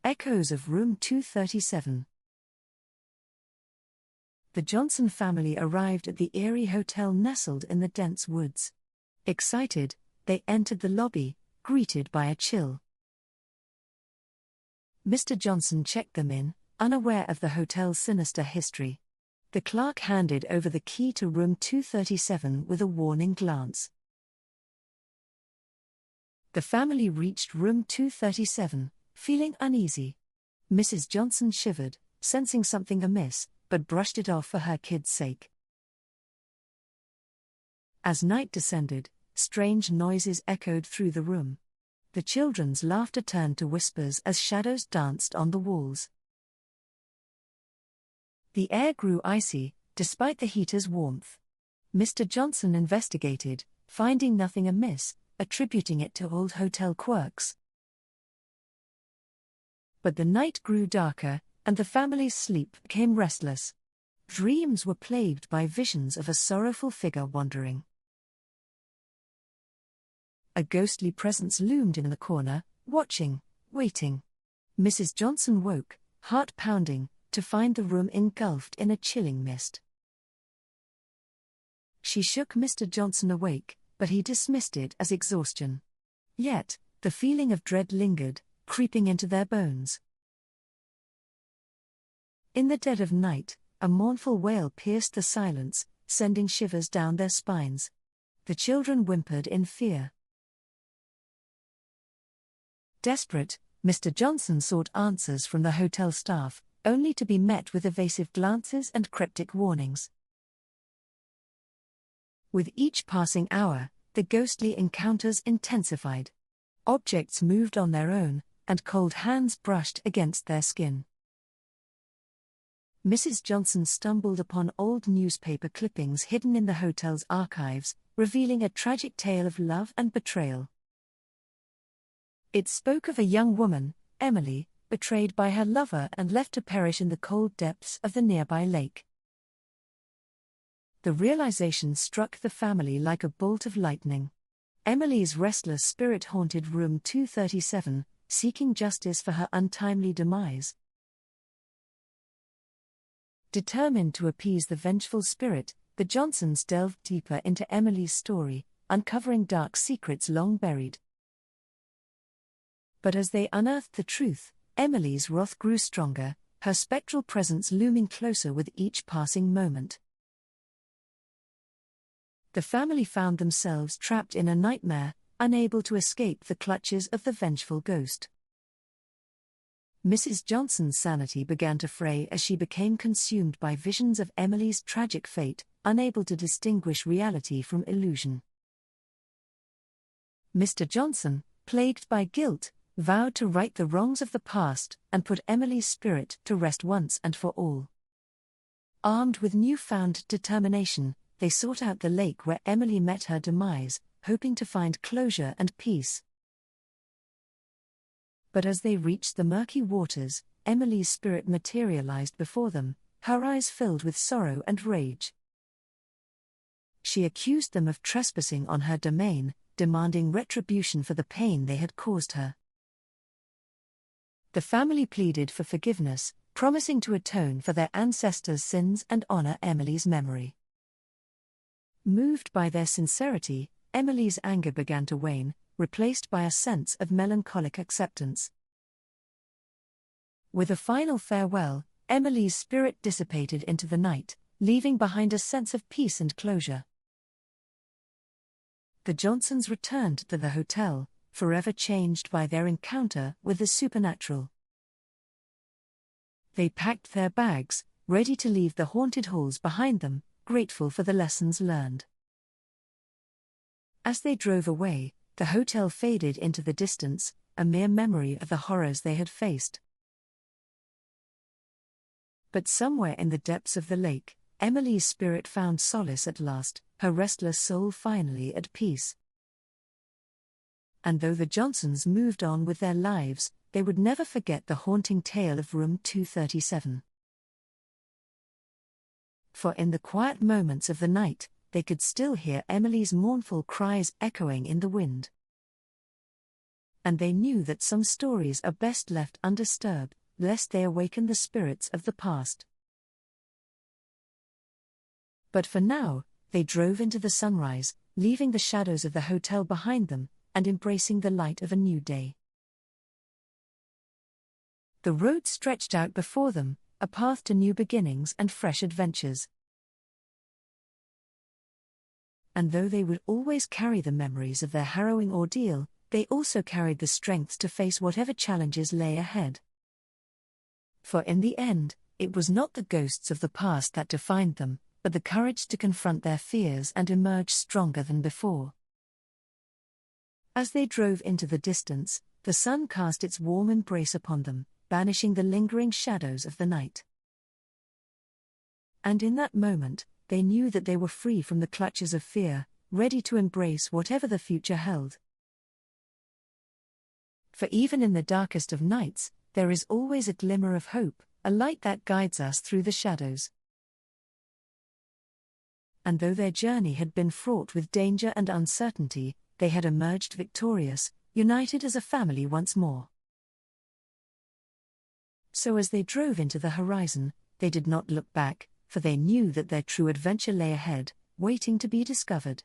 Echoes of Room 237. The Johnson family arrived at the eerie hotel nestled in the dense woods. Excited, they entered the lobby, greeted by a chill. Mr. Johnson checked them in, unaware of the hotel's sinister history. The clerk handed over the key to room 237 with a warning glance. The family reached room 237, feeling uneasy. Mrs. Johnson shivered, sensing something amiss, but brushed it off for her kids' sake. As night descended, strange noises echoed through the room. The children's laughter turned to whispers as shadows danced on the walls. The air grew icy, despite the heater's warmth. Mr. Johnson investigated, finding nothing amiss, attributing it to old hotel quirks. But the night grew darker, and the family's sleep became restless. Dreams were plagued by visions of a sorrowful figure wandering. A ghostly presence loomed in the corner, watching, waiting. Mrs. Johnson woke, heart pounding, to find the room engulfed in a chilling mist. She shook Mr. Johnson awake, but he dismissed it as exhaustion. Yet, the feeling of dread lingered, creeping into their bones. In the dead of night, a mournful wail pierced the silence, sending shivers down their spines. The children whimpered in fear. Desperate, Mr. Johnson sought answers from the hotel staff, only to be met with evasive glances and cryptic warnings. With each passing hour, the ghostly encounters intensified. Objects moved on their own, and cold hands brushed against their skin. Mrs. Johnson stumbled upon old newspaper clippings hidden in the hotel's archives, revealing a tragic tale of love and betrayal. It spoke of a young woman, Emily, betrayed by her lover and left to perish in the cold depths of the nearby lake. The realization struck the family like a bolt of lightning. Emily's restless spirit haunted room 237, seeking justice for her untimely demise. Determined to appease the vengeful spirit, the Johnsons delved deeper into Emily's story, uncovering dark secrets long buried. But as they unearthed the truth, Emily's wrath grew stronger, her spectral presence looming closer with each passing moment. The family found themselves trapped in a nightmare, unable to escape the clutches of the vengeful ghost. Mrs. Johnson's sanity began to fray as she became consumed by visions of Emily's tragic fate, unable to distinguish reality from illusion. Mr. Johnson, plagued by guilt, vowed to right the wrongs of the past and put Emily's spirit to rest once and for all. Armed with newfound determination, they sought out the lake where Emily met her demise, hoping to find closure and peace. But as they reached the murky waters, Emily's spirit materialized before them, her eyes filled with sorrow and rage. She accused them of trespassing on her domain, demanding retribution for the pain they had caused her. The family pleaded for forgiveness, promising to atone for their ancestors' sins and honor Emily's memory. Moved by their sincerity, Emily's anger began to wane, replaced by a sense of melancholic acceptance. With a final farewell, Emily's spirit dissipated into the night, leaving behind a sense of peace and closure. The Johnsons returned to the hotel, forever changed by their encounter with the supernatural. They packed their bags, ready to leave the haunted halls behind them, grateful for the lessons learned. As they drove away, the hotel faded into the distance, a mere memory of the horrors they had faced. But somewhere in the depths of the lake, Emily's spirit found solace at last, her restless soul finally at peace. And though the Johnsons moved on with their lives, they would never forget the haunting tale of room 237. For in the quiet moments of the night, they could still hear Emily's mournful cries echoing in the wind. and they knew that some stories are best left undisturbed, lest they awaken the spirits of the past. But for now, they drove into the sunrise, leaving the shadows of the hotel behind them, and embracing the light of a new day. The road stretched out before them, a path to new beginnings and fresh adventures. And though they would always carry the memories of their harrowing ordeal, they also carried the strength to face whatever challenges lay ahead. For in the end, it was not the ghosts of the past that defined them, but the courage to confront their fears and emerge stronger than before. As they drove into the distance, the sun cast its warm embrace upon them, banishing the lingering shadows of the night. And in that moment, they knew that they were free from the clutches of fear, ready to embrace whatever the future held. For even in the darkest of nights, there is always a glimmer of hope, a light that guides us through the shadows. And though their journey had been fraught with danger and uncertainty, they had emerged victorious, united as a family once more. So as they drove into the horizon, they did not look back, for they knew that their true adventure lay ahead, waiting to be discovered.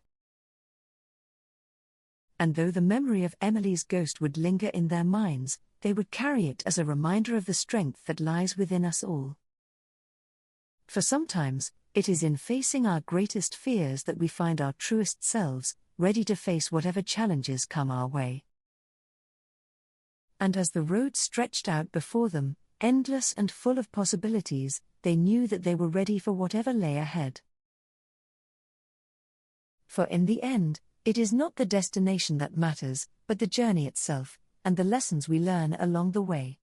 And though the memory of Emily's ghost would linger in their minds, they would carry it as a reminder of the strength that lies within us all. For sometimes, it is in facing our greatest fears that we find our truest selves, ready to face whatever challenges come our way. And as the road stretched out before them, endless and full of possibilities, they knew that they were ready for whatever lay ahead. For in the end, it is not the destination that matters, but the journey itself, and the lessons we learn along the way.